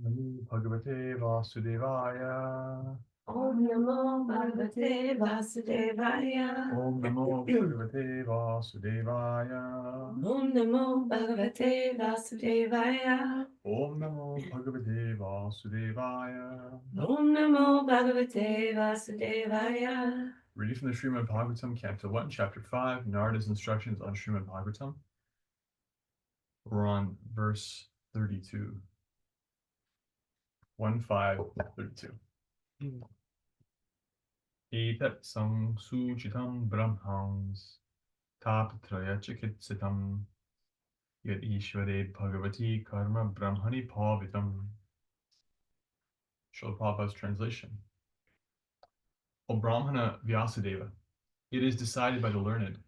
Namo Bhagavate Vasudevaya. Om Namo Bhagavate Vasudevaya. Om Namo Bhagavate Vasudevaya. Om Namo Bhagavate Vasudevaya. Om Namo Bhagavate Vasudevaya. Om Namo Bhagavate Vasudevaya. Reading from the Srimad Bhagavatam, Canto 1, Chapter 5, Narada's instructions on Srimad Bhagavatam. We're on verse 32. 1-5-32. Etat samsuchitam brahmans tapatraya chikitsitam yad ishvare bhagavati karma brahmani pavitam. Srila Prabhupada's translation. O Brahmana Vyasadeva, it is decided by the learned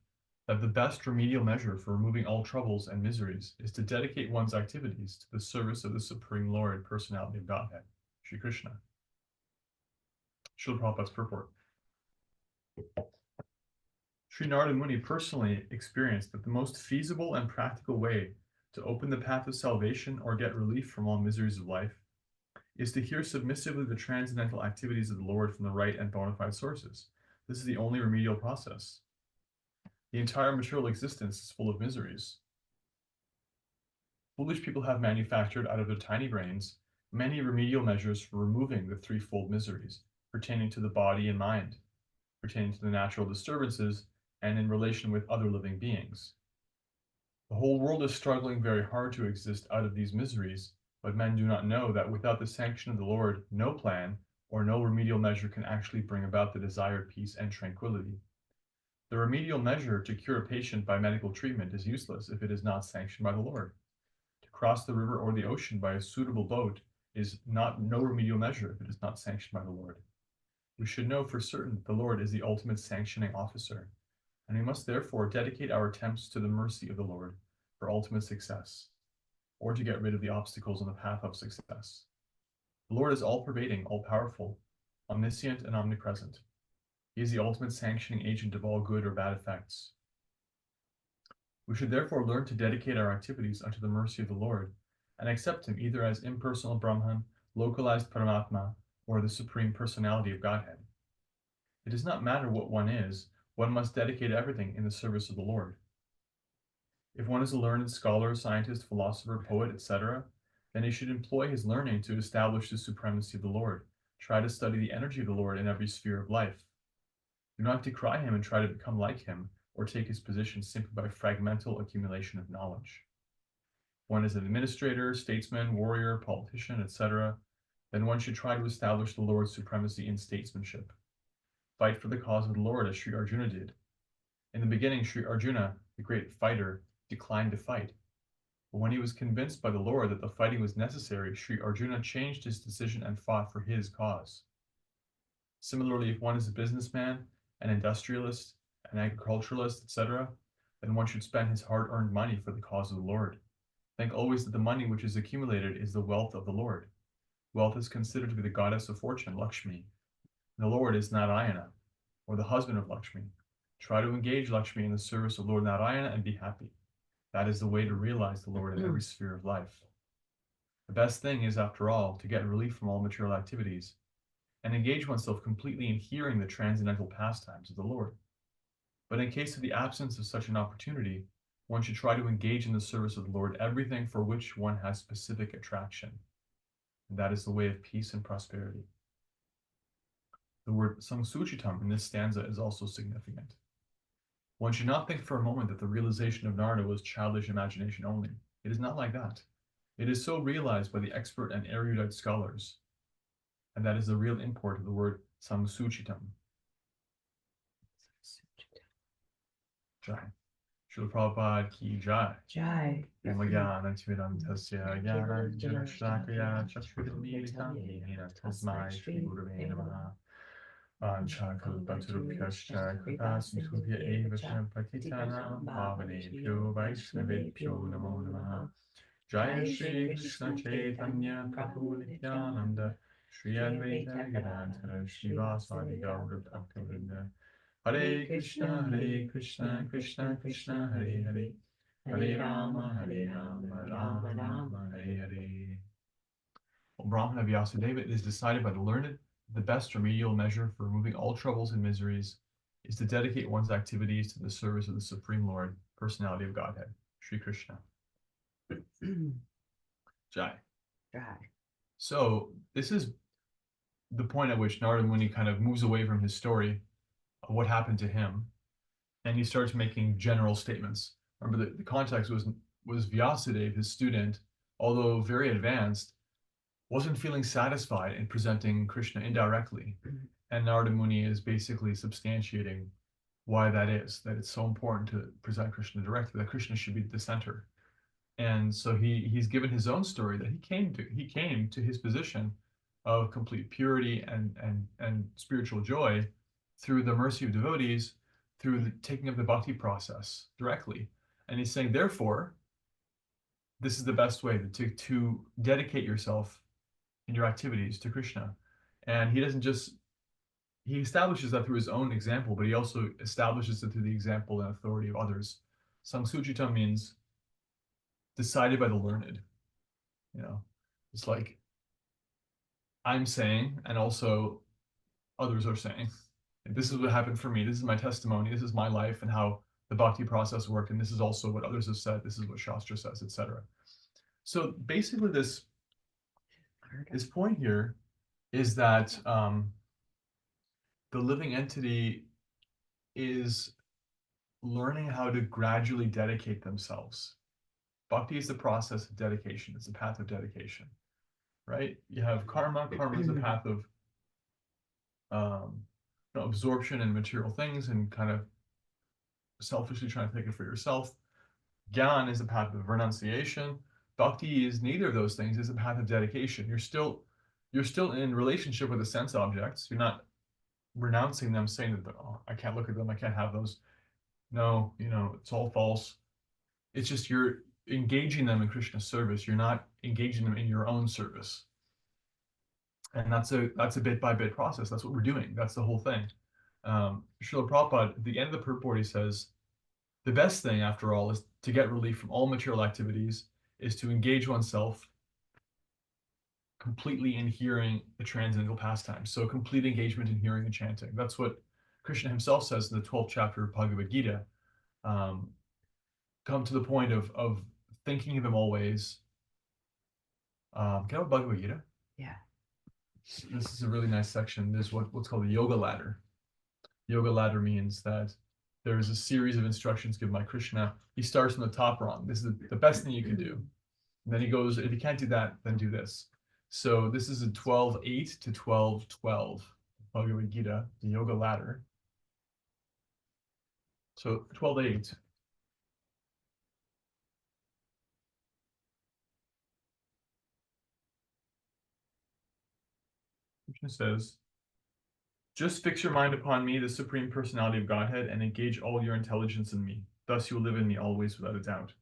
that the best remedial measure for removing all troubles and miseries is to dedicate one's activities to the service of the Supreme Lord, Personality of Godhead, Sri Krishna. Srila Prabhupada's purport. Sri Narada Muni personally experienced that the most feasible and practical way to open the path of salvation or get relief from all miseries of life is to hear submissively the transcendental activities of the Lord from the right and bona fide sources. This is the only remedial process. The entire material existence is full of miseries. Foolish people have manufactured out of their tiny brains many remedial measures for removing the threefold miseries pertaining to the body and mind, pertaining to the natural disturbances, and in relation with other living beings. The whole world is struggling very hard to exist out of these miseries, but men do not know that without the sanction of the Lord, no plan or no remedial measure can actually bring about the desired peace and tranquility. The remedial measure to cure a patient by medical treatment is useless if it is not sanctioned by the Lord. To cross the river or the ocean by a suitable boat is no remedial measure if it is not sanctioned by the Lord. We should know for certain that the Lord is the ultimate sanctioning officer, and we must therefore dedicate our attempts to the mercy of the Lord for ultimate success, or to get rid of the obstacles on the path of success. The Lord is all-pervading, all-powerful, omniscient, and omnipresent. He is the ultimate sanctioning agent of all good or bad effects. We should therefore learn to dedicate our activities unto the mercy of the Lord, and accept him either as impersonal Brahman, localized Paramatma, or the Supreme Personality of Godhead. It does not matter what one is, one must dedicate everything in the service of the Lord. If one is a learned scholar, scientist, philosopher, poet, etc., then he should employ his learning to establish the supremacy of the Lord. Try to study the energy of the Lord in every sphere of life. Do not decry him and try to become like him, or take his position simply by fragmental accumulation of knowledge. If one is an administrator, statesman, warrior, politician, etc., then one should try to establish the Lord's supremacy in statesmanship. Fight for the cause of the Lord as Sri Arjuna did. In the beginning, Sri Arjuna, the great fighter, declined to fight. But when he was convinced by the Lord that the fighting was necessary, Sri Arjuna changed his decision and fought for his cause. Similarly, if one is a businessman, an industrialist, an agriculturalist, etc., then one should spend his hard-earned money for the cause of the Lord. Think always that the money which is accumulated is the wealth of the Lord. Wealth is considered to be the goddess of fortune, Lakshmi. And the Lord is Narayana, or the husband of Lakshmi. Try to engage Lakshmi in the service of Lord Narayana and be happy. That is the way to realize the Lord in every sphere of life. The best thing is, after all, to get relief from all material activities and engage oneself completely in hearing the transcendental pastimes of the Lord. But in case of the absence of such an opportunity, one should try to engage in the service of the Lord everything for which one has specific attraction. And that is the way of peace and prosperity. The word samsuchitam in this stanza is also significant. One should not think for a moment that the realization of Narada was childish imagination only. It is not like that. It is so realized by the expert and erudite scholars, and that is the real import of the word samsuchitam. Jai. Srila Prabhupada ki jai. Jai. Namayanantividantasya Jnananjanashlakaya Chakshurmilitam Yena Tasmai Shri Gurave Namaha. Vanchakalpatarubhyascha Kripasindhubhya eva cha Patitanam Pavanebhyo Vaishnavebhyo Namo Namaha. Jaya Shri Krishna Chaitanya Prabhu Nityananda Shri Advaita Gadadhara Srivasadi Gaura Bhaktivinoda. Hare Krishna, Krishna Krishna, Hare Hare, Hare Rama, Rama Rama, Hare Hare. Brahmana Vyasadeva, it is decided by the learned, the best remedial measure for removing all troubles and miseries is to dedicate one's activities to the service of the Supreme Lord, Personality of Godhead, Sri Krishna. Jai. So this is the point at which Narada Muni kind of moves away from his story of what happened to him, and he starts making general statements. Remember, the context was Vyasadeva, his student, although very advanced, wasn't feeling satisfied in presenting Krishna indirectly. And Narada Muni is basically substantiating why that is, that it's so important to present Krishna directly, that Krishna should be the center. And so he's given his own story that he came to his position of complete purity and spiritual joy through the mercy of devotees, through the taking of the bhakti process directly. And he's saying, therefore, this is the best way to dedicate yourself in your activities to Krishna. And he establishes that through his own example, but he also establishes it through the example and authority of others. Samsuchita means decided by the learned. It's like I'm saying, and also others are saying, this is what happened for me. This is my testimony. This is my life and how the bhakti process worked. And this is also what others have said. This is what Shastra says, etc. So basically this point here is that the living entity is learning how to gradually dedicate themselves. Bhakti is the process of dedication. It's a path of dedication, right? You have karma. Karma is a path of absorption in material things and kind of selfishly trying to take it for yourself. Gyan is a path of renunciation. Bhakti is neither of those things. It's a path of dedication. You're still in relationship with the sense objects. You're not renouncing them, saying that, oh, I can't look at them, I can't have those. No, it's all false. It's just you're engaging them in Krishna's service. You're not engaging them in your own service. And that's a bit by bit process. That's what we're doing. That's the whole thing. Srila Prabhupada, at the end of the purport, he says, the best thing, after all, is to get relief from all material activities, is to engage oneself completely in hearing the transcendental pastimes. So complete engagement in hearing and chanting. That's what Krishna himself says in the 12th chapter of Bhagavad Gita. Come to the point of thinking of him always. Can I have Bhagavad Gita? Yeah. This is a really nice section. There's what's called the yoga ladder. Yoga ladder means that there is a series of instructions given by Krishna. He starts from the top rung. This is the best thing you can do. And then he goes, if you can't do that, then do this. So this is a 12.8 to 12.12 Bhagavad Gita, the yoga ladder. So 12.8. Krishna says, just fix your mind upon me, the Supreme Personality of Godhead, and engage all your intelligence in me. Thus you will live in me always without a doubt.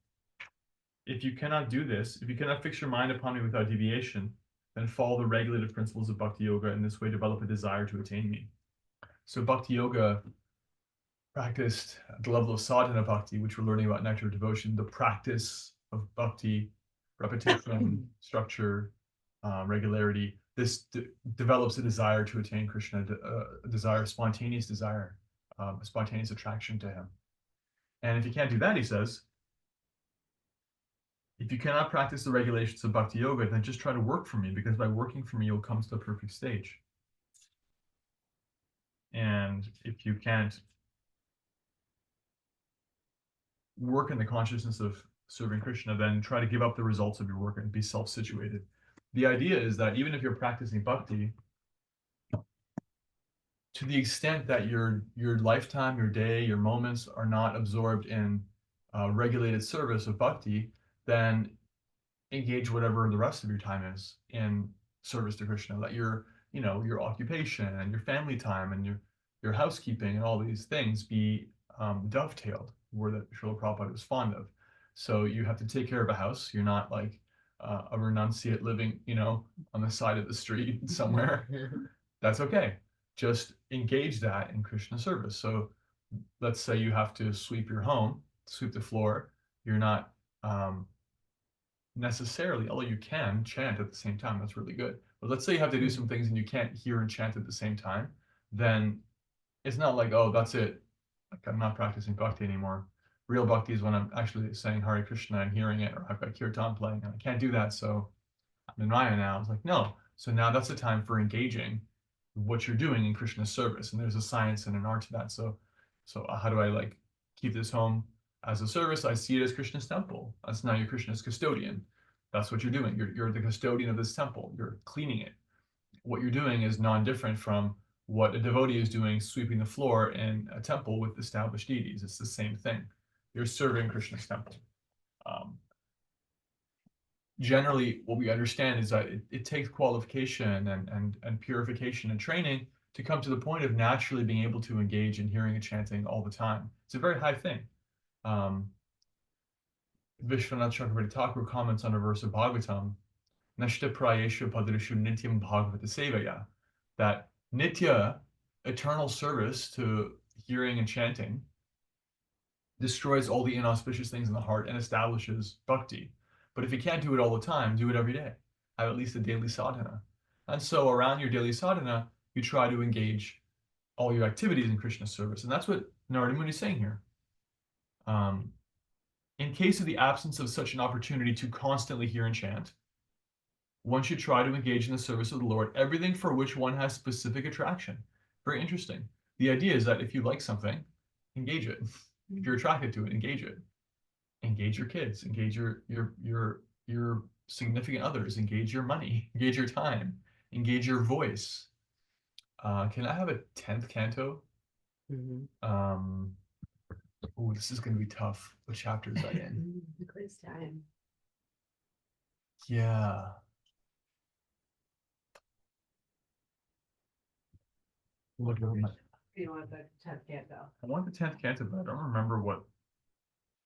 If you cannot do this, if you cannot fix your mind upon me without deviation, then follow the regulative principles of Bhakti Yoga, and this way develop a desire to attain me. So Bhakti Yoga practiced at the level of sadhana bhakti, which we're learning about nectar of devotion, the practice of bhakti, repetition, structure, regularity. This develops a desire to attain Krishna, a desire, spontaneous desire, a spontaneous attraction to him. And if you can't do that, he says, if you cannot practice the regulations of Bhakti Yoga, then just try to work for me, because by working for me, you'll come to the perfect stage. And if you can't work in the consciousness of serving Krishna, then try to give up the results of your work and be self-situated. The idea is that even if you're practicing bhakti, to the extent that your lifetime, your day, your moments are not absorbed in regulated service of bhakti, then engage whatever the rest of your time is in service to Krishna. Let your occupation and your family time and your housekeeping and all these things be dovetailed, word that Srila Prabhupada was fond of. So you have to take care of a house. You're not like a renunciate living, on the side of the street somewhere. That's okay. Just engage that in Krishna service. So let's say you have to sweep your home, sweep the floor. You're not necessarily, although you can chant at the same time, that's really good. But let's say you have to do some things and you can't hear and chant at the same time, then it's not like, oh, that's it. Like I'm not practicing bhakti anymore. Real bhakti is when I'm actually saying Hare Krishna and hearing it, or I've got kirtan playing and I can't do that, so I'm in Raya now. It's like, no. So now that's the time for engaging what you're doing in Krishna's service. And there's a science and an art to that. So how do I like keep this home as a service? I see it as Krishna's temple. That's now your Krishna's custodian. That's what you're doing. You're the custodian of this temple. You're cleaning it. What you're doing is non-different from what a devotee is doing sweeping the floor in a temple with established deities. It's the same thing. You're serving Krishna's temple. Um, Generally what we understand is that it takes qualification and purification and training to come to the point of naturally being able to engage in hearing and chanting all the time. It's a very high thing. Vishwanath Chakravarti Thakur comments on a verse of Bhagavatam, Nashta Prayeshu Padrishu Nityam Bhagavata Sevaya, that Nitya, eternal service to hearing and chanting, destroys all the inauspicious things in the heart and establishes bhakti. But if you can't do it all the time, do it every day. Have at least a daily sadhana. And so around your daily sadhana, you try to engage all your activities in Krishna's service. And that's what Narada Muni is saying here. In case of the absence of such an opportunity to constantly hear and chant, one should try to engage in the service of the Lord, everything for which one has specific attraction. Very interesting. The idea is that if you like something, engage it. If you're attracted to it, engage it. Engage your kids, engage your significant others, engage your money, engage your time, engage your voice. Can I have a 10th canto? Oh, this is going to be tough. What chapter is that in? Quiz time. Yeah. Look at my, You want the 10th canto? I want the 10th canto, but I don't remember what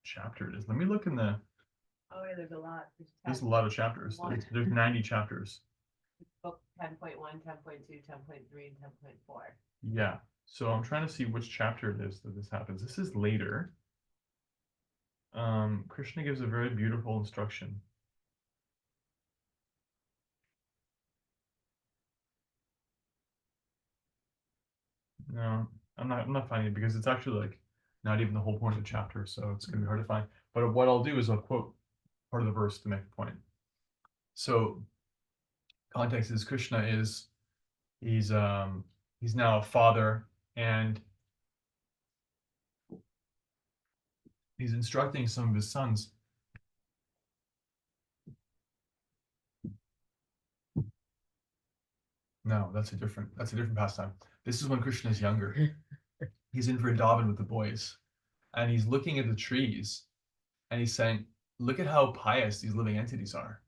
chapter it is. Let me look in the. Oh, yeah, there's a lot. There's a lot of chapters. There's 90 chapters. Book 10.1, 10.2, 10.3, and 10.4. Yeah. So I'm trying to see which chapter it is that this happens. This is later. Krishna gives a very beautiful instruction. No, I'm not finding it because it's actually like not even the whole point of the chapter, so it's gonna be hard to find. But what I'll do is I'll quote part of the verse to make the point. So context is Krishna is he's now a father and he's instructing some of his sons. No, that's a different pastime. This is when Krishna is younger. He's in Vrindavan with the boys, and he's looking at the trees, and he's saying, "Look at how pious these living entities are.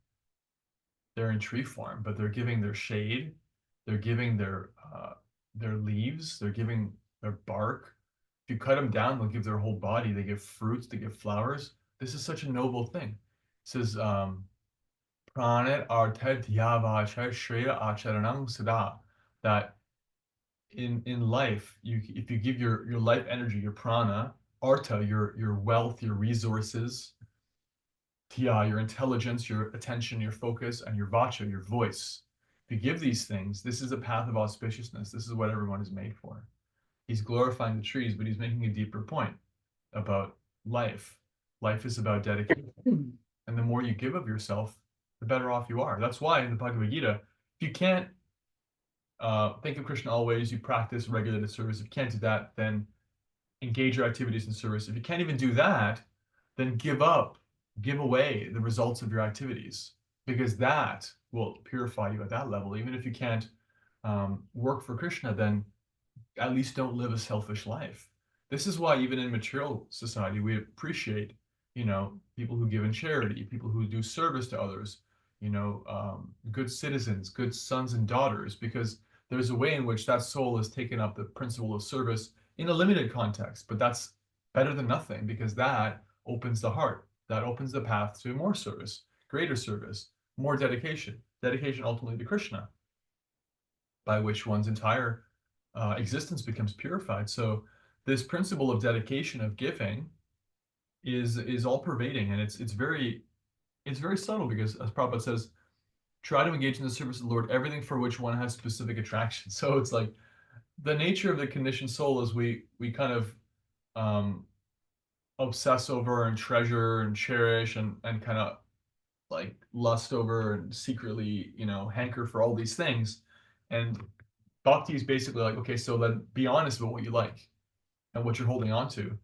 They're in tree form, but they're giving their shade, they're giving their leaves, they're giving their bark. If you cut them down, they'll give their whole body. They give fruits, they give flowers. This is such a noble thing." It says, "Pranat artha dhyavachar shreya acharanam sada," that in life, if you give your life energy, your prana, artha, your wealth, your resources, tia, your intelligence, your attention, your focus, and your vacha, your voice. If you give these things, this is a path of auspiciousness. This is what everyone is made for. He's glorifying the trees, but he's making a deeper point about life. Life is about dedication. And the more you give of yourself, the better off you are. That's why in the Bhagavad Gita, if you can't think of Krishna always, you practice regulated service. If you can't do that, then engage your activities in service. If you can't even do that, then give away the results of your activities, because that will purify you at that level. Even if you can't work for Krishna, then at least don't live a selfish life. This is why even in material society, we appreciate, people who give in charity, people who do service to others, good citizens, good sons and daughters, because there's a way in which that soul has taken up the principle of service in a limited context, but that's better than nothing, because that opens the heart, that opens the path to more service, greater service, more dedication ultimately to Krishna, by which one's entire existence becomes purified. So this principle of dedication, of giving, is all pervading, and it's very it's very subtle because, as Prabhupada says, try to engage in the service of the Lord, everything for which one has specific attraction. So it's like the nature of the conditioned soul is we kind of um, obsess over and treasure and cherish and kind of like lust over and secretly, hanker for all these things. And bhakti is basically like, okay, so then be honest about what you like and what you're holding on to,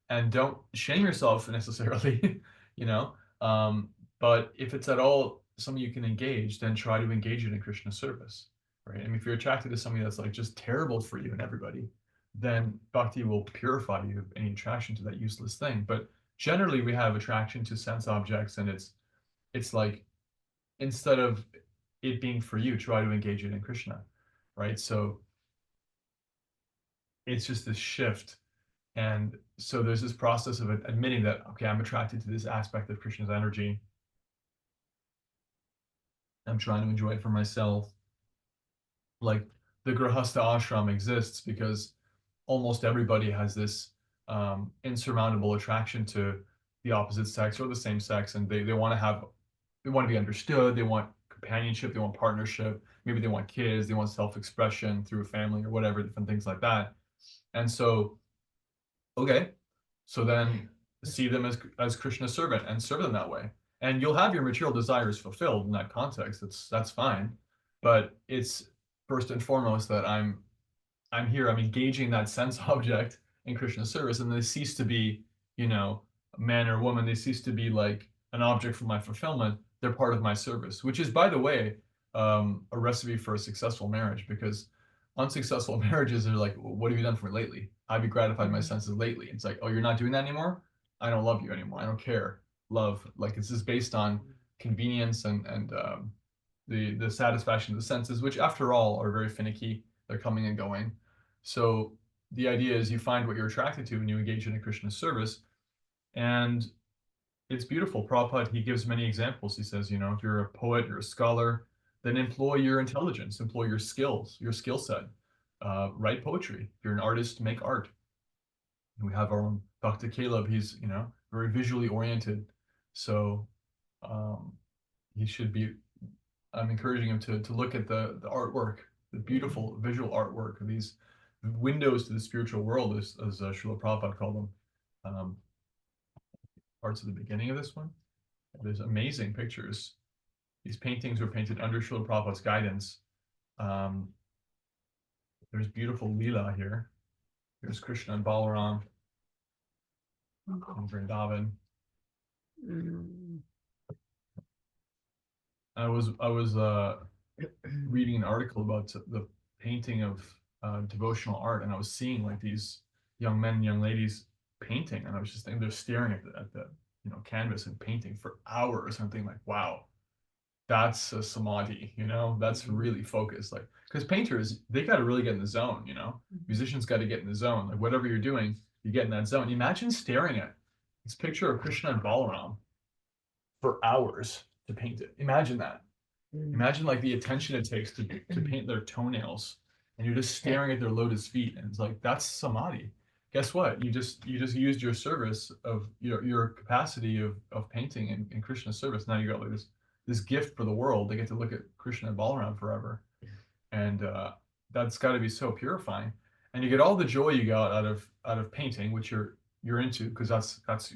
and don't shame yourself necessarily, you know. Um, but if it's at all something you can engage, then try to engage it in Krishna service, right? I mean, if you're attracted to something that's like just terrible for you and everybody, then bhakti will purify you of any attraction to that useless thing. But generally, we have attraction to sense objects, and it's like instead of it being for you, try to engage it in Krishna, right? So it's just this shift. And so there's this process of admitting that, okay, I'm attracted to this aspect of Krishna's energy. I'm trying to enjoy it for myself. Like the Grahastha ashram exists because almost everybody has this insurmountable attraction to the opposite sex or the same sex, and they want to have, they want to be understood, they want companionship, they want partnership, maybe they want kids, they want self-expression through a family or whatever, different things like that. And so, okay, so then see them as Krishna's servant and serve them that way. And you'll have your material desires fulfilled in that context. That's fine. But it's first and foremost that I'm here, I'm engaging that sense object in Krishna's service, and they cease to be, a man or woman, they cease to be like an object for my fulfillment. They're part of my service, which is, by the way, a recipe for a successful marriage, because unsuccessful marriages are like, what have you done for me lately? Have you gratified my senses lately? It's like, oh, you're not doing that anymore? I don't love you anymore. I don't care. Love, like, it's just based on convenience and the satisfaction of the senses, which after all are very finicky. They're coming and going. So the idea is you find what you're attracted to and you engage in a Krishna service. And it's beautiful. Prabhupada, he gives many examples. He says, if you're a poet, you're a scholar, then employ your intelligence, employ your skills, your skill set. Write poetry. If you're an artist, make art. We have our own Dr. Caleb. He's, very visually oriented. So um, he should be, I'm encouraging him to look at the artwork, the beautiful visual artwork of these windows to the spiritual world, as Srila Prabhupada called them. Parts of the beginning of this one. There's amazing pictures. These paintings were painted under Srila Prabhupada's guidance. Um, there's beautiful Leela here. Here's Krishna and Balaram in Vrindavan. I was reading an article about the painting of devotional art, and I was seeing like these young men and young ladies painting, and I was just thinking they're staring at the canvas and painting for hours, and I'm thinking like, wow, that's a samadhi, that's really focused. Like, because painters, they got to really get in the zone, musicians got to get in the zone. Like whatever you're doing, you get in that zone. Imagine staring at this picture of Krishna and Balaram for hours to paint it. Imagine that. Imagine like the attention it takes to paint their toenails, and you're just staring at their lotus feet, and it's like that's samadhi. Guess what? You just used your service of your capacity of painting in Krishna's service. Now you got like this gift for the world. They get to look at Krishna and Balaram forever, and that's got to be so purifying. And you get all the joy you got out of painting, which you're into because that's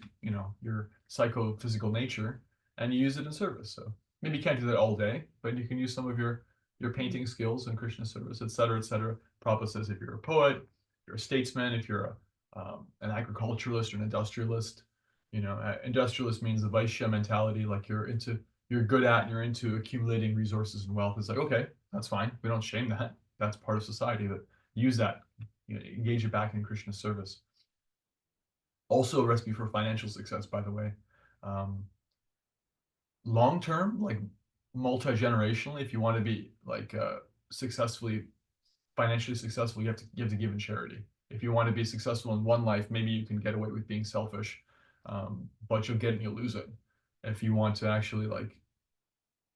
your psychophysical nature, and you use it in service. So maybe you can't do that all day, but you can use some of your painting skills in Krishna service, et cetera, et cetera. Prabhupada says if you're a poet, you're a statesman, if you're an agriculturalist or an industrialist, industrialist means the Vaishya mentality, like you're good at and you're into accumulating resources and wealth. It's like, okay, that's fine. We don't shame that. That's part of society. That use that, engage it back in Krishna service. Also a recipe for financial success, by the way. Long term, like multi-generationally, if you want to be like financially successful, you have to give in charity. If you want to be successful in one life, maybe you can get away with being selfish, but you'll get it and you'll lose it. If you want to actually like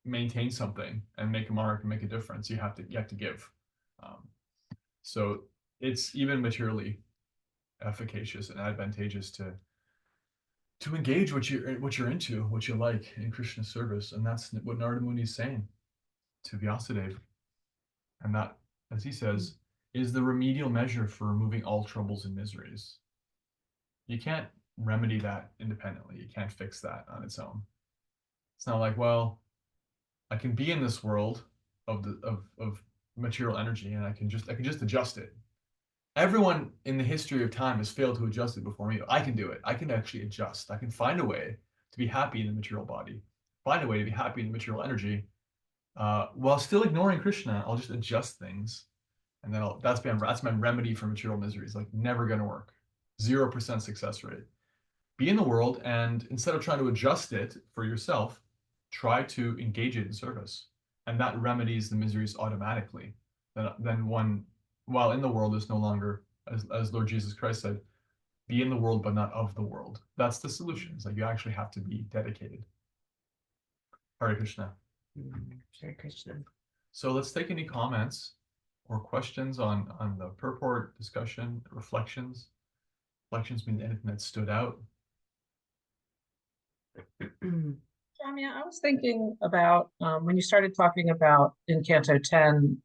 maintain something and make a mark and make a difference, you have to give. So it's even materially efficacious and advantageous to engage what you're into, what you like in Krishna service, and that's what Narada Muni is saying to Vyasadeva. And that, as he says, is the remedial measure for removing all troubles and miseries. You can't remedy that independently. You can't fix that on its own. It's not like, well, I can be in this world of material energy and I can just adjust it. Everyone in the history of time has failed to adjust it before me. I can do it. I can actually adjust. I can find a way to be happy in the material body, find a way to be happy in the material energy, while still ignoring Krishna. I'll just adjust things, and then that's my remedy for material miseries. Like, never gonna work. 0% success rate. Be in the world, and instead of trying to adjust it for yourself, try to engage it in service, and that remedies the miseries automatically. Then one, while in the world, is no longer, as Lord Jesus Christ said, be in the world but not of the world. That's the solution. It's like you actually have to be dedicated. Hare Krishna. Hare Krishna. So let's take any comments or questions on the purport, discussion, reflections. Reflections mean anything that stood out. Jamia, I was thinking about when you started talking about in Canto 10,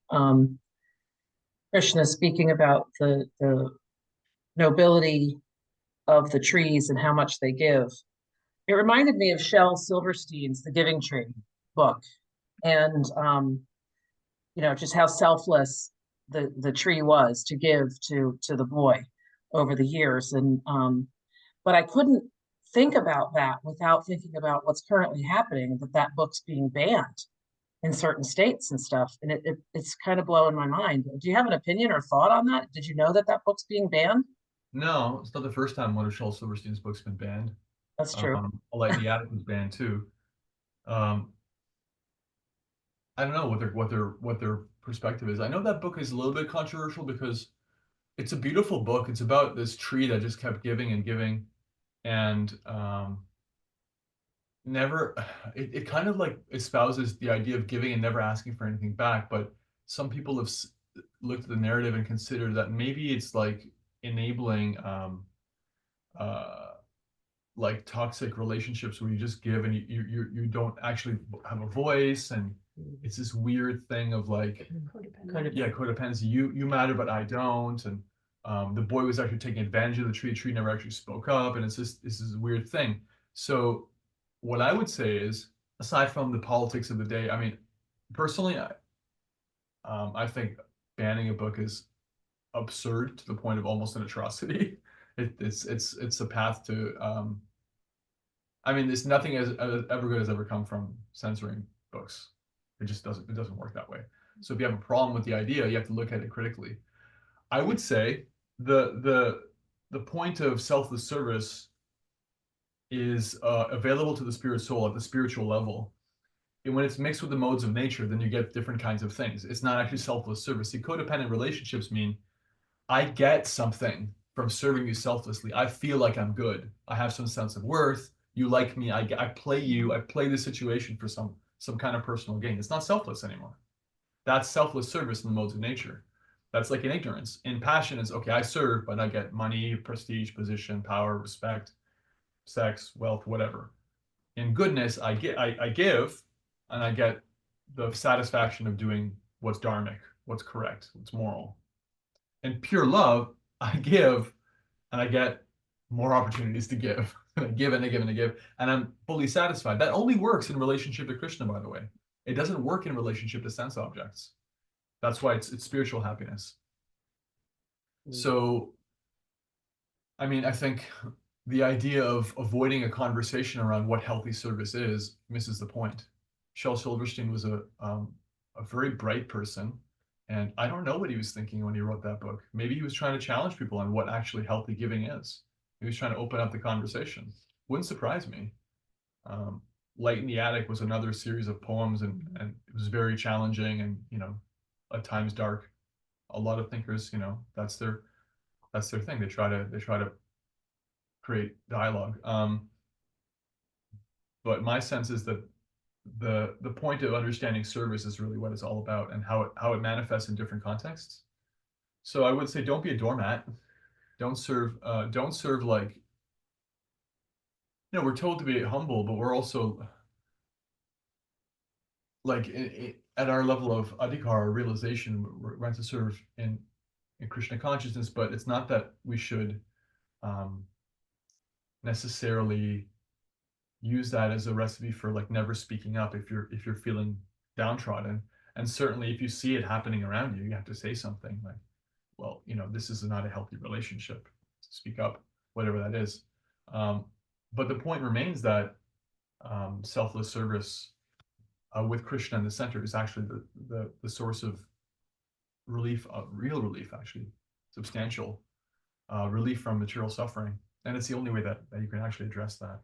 Krishna speaking about the nobility of the trees and how much they give. It reminded me of Shel Silverstein's The Giving Tree book, and just how selfless the tree was to give to the boy over the years. And but I couldn't think about that without thinking about what's currently happening, that book's being banned in certain states and stuff. And it's kind of blowing my mind. Do you have an opinion or thought on that? Did you know that book's being banned? No, it's not the first time one of Shel Silverstein's books been banned. That's true. A Light in the Attic was banned too. I don't know what their perspective is. I know that book is a little bit controversial because it's a beautiful book. It's about this tree that just kept giving and giving, and never. It kind of like espouses the idea of giving and never asking for anything back. But some people have looked at the narrative and considered that maybe it's like enabling like toxic relationships where you just give and you don't actually have a voice, and it's this weird thing of like codependency. You matter but I don't, and the boy was actually taking advantage of the tree. The tree never actually spoke up, and it's just this is a weird thing. So what I would say is, aside from the politics of the day, I mean, personally, I think banning a book is absurd to the point of almost an atrocity. It's a path to I mean, there's nothing as ever good has ever come from censoring books. It just doesn't work that way. So if you have a problem with the idea, you have to look at it critically. I would say the point of selfless service is available to the spirit soul at the spiritual level. And when it's mixed with the modes of nature, then you get different kinds of things. It's not actually selfless service. See, codependent relationships mean I get something from serving you selflessly. I feel like I'm good. I have some sense of worth. You like me. I play you. I play the situation for some kind of personal gain. It's not selfless anymore. That's selfless service in the modes of nature. That's like in ignorance. In passion, it's okay, I serve, but I get money, prestige, position, power, respect, sex, wealth, whatever. In goodness, I give, and I get the satisfaction of doing what's dharmic, what's correct, what's moral. In pure love, I give, and I get more opportunities to give. I give and I give and I give, and I'm fully satisfied. That only works in relationship to Krishna, by the way. It doesn't work in relationship to sense objects. That's why it's spiritual happiness. So, I mean, I think the idea of avoiding a conversation around what healthy service is misses the point. Shel Silverstein was a very bright person, and I don't know what he was thinking when he wrote that book. Maybe he was trying to challenge people on what actually healthy giving is. He was trying to open up the conversation. Wouldn't surprise me. Light in the Attic was another series of poems, and it was very challenging and, at times dark. A lot of thinkers, that's their thing. They try to create dialogue. But my sense is that the point of understanding service is really what it's all about, and how it manifests in different contexts. So I would say, don't be a doormat. Don't serve like we're told to be humble, but we're also like at our level of adhikar realization, we're meant to serve in Krishna consciousness, but it's not that we should um, necessarily use that as a recipe for like never speaking up if you're feeling downtrodden. And certainly if you see it happening around you, you have to say something like, well, this is not a healthy relationship. Speak up, whatever that is. But the point remains that selfless service with Krishna in the center is actually the source of relief, real relief, actually, substantial relief from material suffering. And it's the only way that you can actually address that.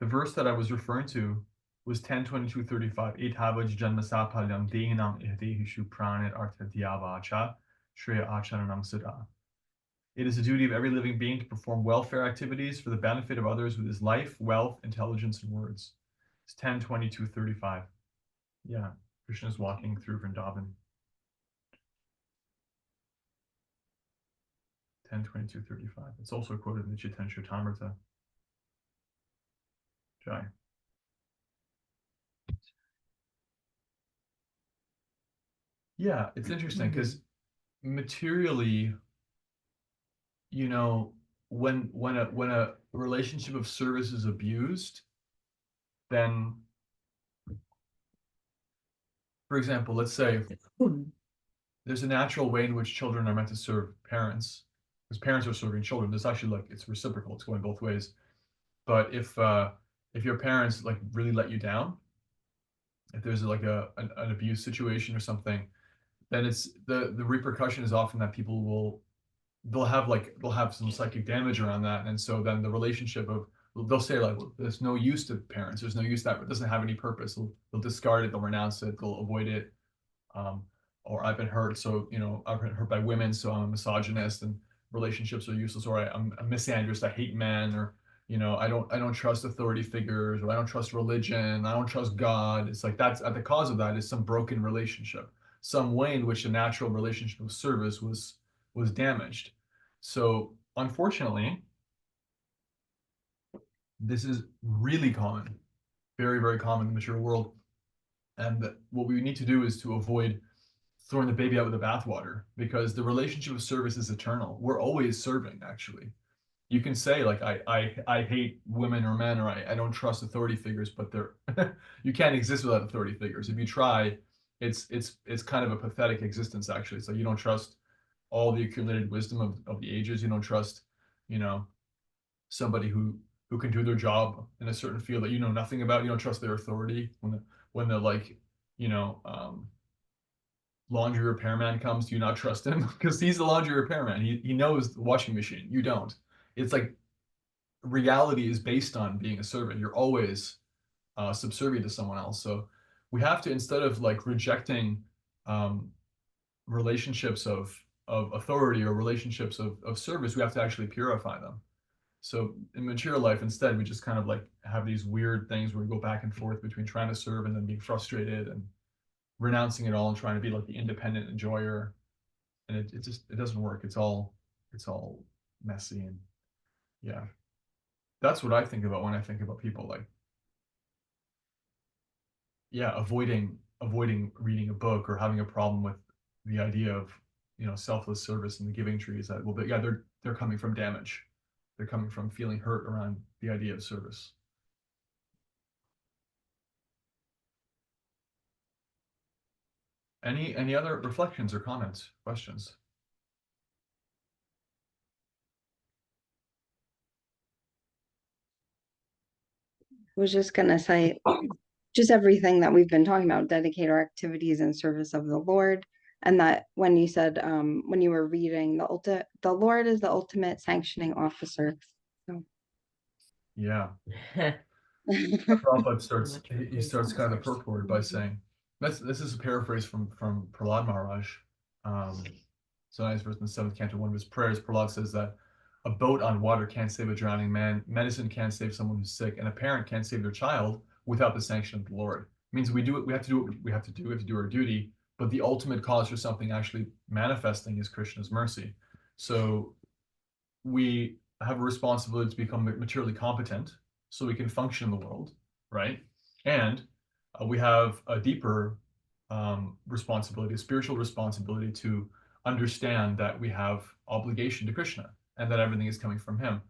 The verse that I was referring to was 10:22:35. Etavad janmasapalyam dehinam ihdehishu pranit arthadyavacha shreya acharanam sada. It is the duty of every living being to perform welfare activities for the benefit of others with his life, wealth, intelligence, and words. It's 10:22:35. Yeah, Krishna is walking through Vrindavan. 10:22:35. It's also quoted in the Chaitanya Charitamrita. Jai. Yeah, it's interesting because materially, when a relationship of service is abused, then, for example, let's say there's a natural way in which children are meant to serve parents, because parents are serving children. There's actually like it's reciprocal. It's going both ways. But if your parents like really let you down, if there's like an abuse situation or something, then it's the repercussion is often that people they'll have some psychic damage around that, and so then the relationship of they'll say like, well, there's no use to parents, there's no use, that it doesn't have any purpose. They'll discard it, they'll renounce it, they'll avoid it. Or I've been hurt, so I've been hurt by women, so I'm a misogynist and relationships are useless, or I'm a misandrist, I hate men, or I don't trust authority figures, or I don't trust religion, I don't trust God. It's like that's at the cause of that is some broken relationship, some way in which a natural relationship of service was damaged. So unfortunately, this is really common, very, very common in the material world. And what we need to do is to avoid throwing the baby out with the bathwater, because the relationship of service is eternal. We're always serving, actually. You can say like I hate women or men, or I don't trust authority figures, but they're you can't exist without authority figures. If you try, it's kind of a pathetic existence, actually. So you don't trust all the accumulated wisdom of the ages. You don't trust, somebody who can do their job in a certain field that you know nothing about. You don't trust their authority when the like, laundry repairman comes. Do you not trust him? Because he's the laundry repairman. He knows the washing machine. You don't. It's like reality is based on being a servant. You're always subservient to someone else. So we have to, instead of like rejecting relationships of authority or relationships of service, we have to actually purify them. So in material life, instead, we just kind of like have these weird things where we go back and forth between trying to serve and then being frustrated and renouncing it all and trying to be like the independent enjoyer. And it doesn't work. It's all messy. And yeah, that's what I think about when I think about people like, yeah, avoiding reading a book or having a problem with the idea of, selfless service and the giving tree. Is that, well, but yeah, they're coming from damage. They're coming from feeling hurt around the idea of service. Any other reflections or comments, questions? I was just gonna say, just everything that we've been talking about, dedicate our activities in service of the Lord. And that when you said, when you were reading, the Lord is the ultimate sanctioning officer. So Yeah. Prabhupada starts kind of the purport by saying, this is a paraphrase from Prahlad Maharaj. So nice verse in the 7th canto, one of his prayers. Prahlad says that a boat on water can't save a drowning man, medicine can't save someone who's sick, and a parent can't save their child without the sanction of the Lord. It means we have to do what we have to do. We have to do our duty, but the ultimate cause for something actually manifesting is Krishna's mercy. So we have a responsibility to become materially competent so we can function in the world, right? And we have a deeper responsibility, a spiritual responsibility to understand that we have obligation to Krishna and that everything is coming from him.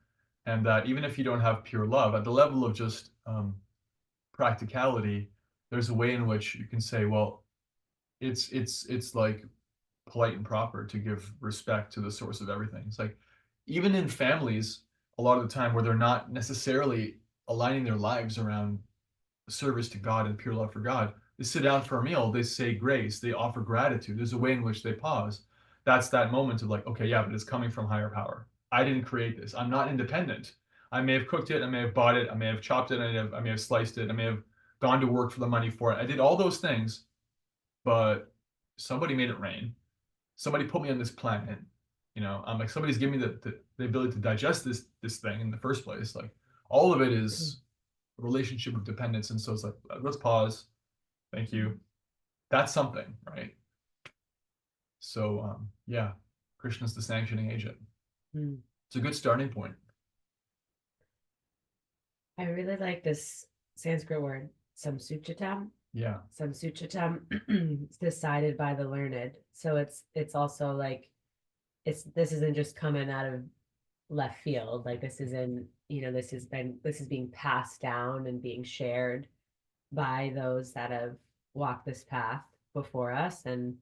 And that even if you don't have pure love, at the level of just practicality, there's a way in which you can say, well, it's like polite and proper to give respect to the source of everything. It's like even in families, a lot of the time where they're not necessarily aligning their lives around service to God and pure love for God, they sit down for a meal, they say grace, they offer gratitude. There's a way in which they pause. That's that moment of like, okay, yeah, but it's coming from higher power. I didn't create this. I'm not independent. I may have cooked it, I may have bought it, I may have chopped it, I may have sliced it, I may have gone to work for the money for it. I did all those things, but somebody made it rain. Somebody put me on this planet. I'm like, somebody's giving me the ability to digest this thing in the first place. Like all of it is a relationship of dependence. And so it's like, let's pause. Thank you. That's something, right? So yeah, Krishna's the sanctioning agent. It's a good starting point. I really like this Sanskrit word, samsuchitam. Yeah. Samsuchitam is decided by the learned. So it's also like this isn't just coming out of left field. Like this isn't, this is being passed down and being shared by those that have walked this path before us, and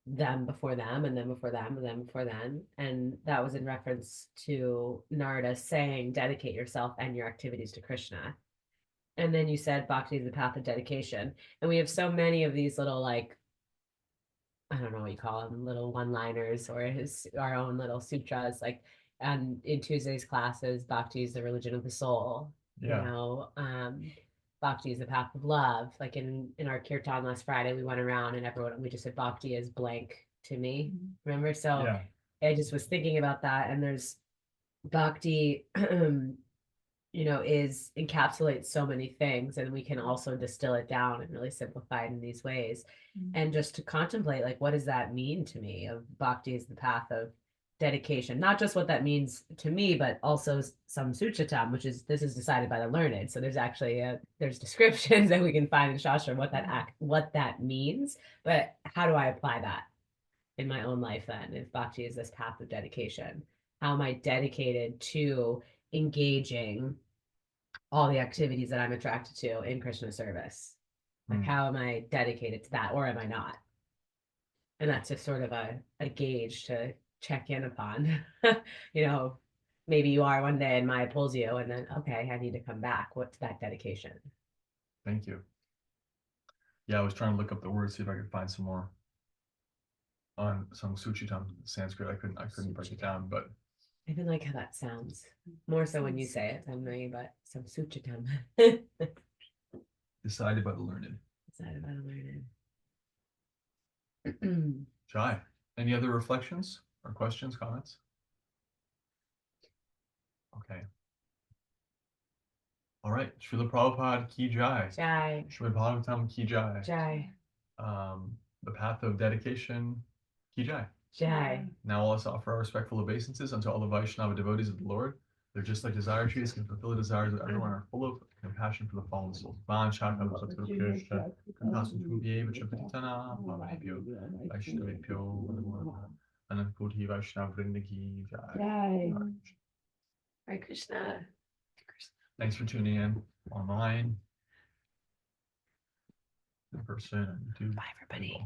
them before them, and them before them, and them before them. And that was in reference to Narada saying, dedicate yourself and your activities to Krishna. And then you said bhakti is the path of dedication. And we have so many of these little, like, I don't know what you call them, little one-liners or our own little sutras. Like, and in Tuesday's classes, bhakti is the religion of the soul. Yeah. Bhakti is the path of love. Like in our kirtan last Friday, we went around and we just said bhakti is blank to me. Remember? So Yeah. I just was thinking about that. And there's bhakti, is encapsulates so many things, and we can also distill it down and really simplify it in these ways. And just to contemplate, like, what does that mean to me? Of bhakti is the path of dedication, not just what that means to me, but also samsuchitam, which is this is decided by the learned. So there's actually there's descriptions that we can find in Shastra what that means, but how do I apply that in my own life then? If bhakti is this path of dedication, how am I dedicated to engaging all the activities that I'm attracted to in Krishna service? Like, how am I dedicated to that, or am I not? And that's just sort of a gauge to check in upon. Maybe you are one day and Maya pulls you, and then, okay, I need to come back. What's that dedication? Thank you. Yeah, I was trying to look up the word, see if I could find some more on some Suchitam Sanskrit. I couldn't break it down, but I even like how that sounds. More so when you say it than me, but some suchitam. decided by the learned. Decided by the learned. Jai, any other reflections or questions, comments? Okay. All right. Srila Prabhupada ki jai. Jai. Srila Bhagavatam ki jai. Jai. The path of dedication ki jai. Jai. Now let us offer our respectful obeisances unto all the Vaishnava devotees of the Lord. They're just like desire trees can fulfill the desires of everyone, are full of compassion for the fallen souls. Hare Krishna. Thanks for tuning in online, in person, on YouTube. Bye, everybody.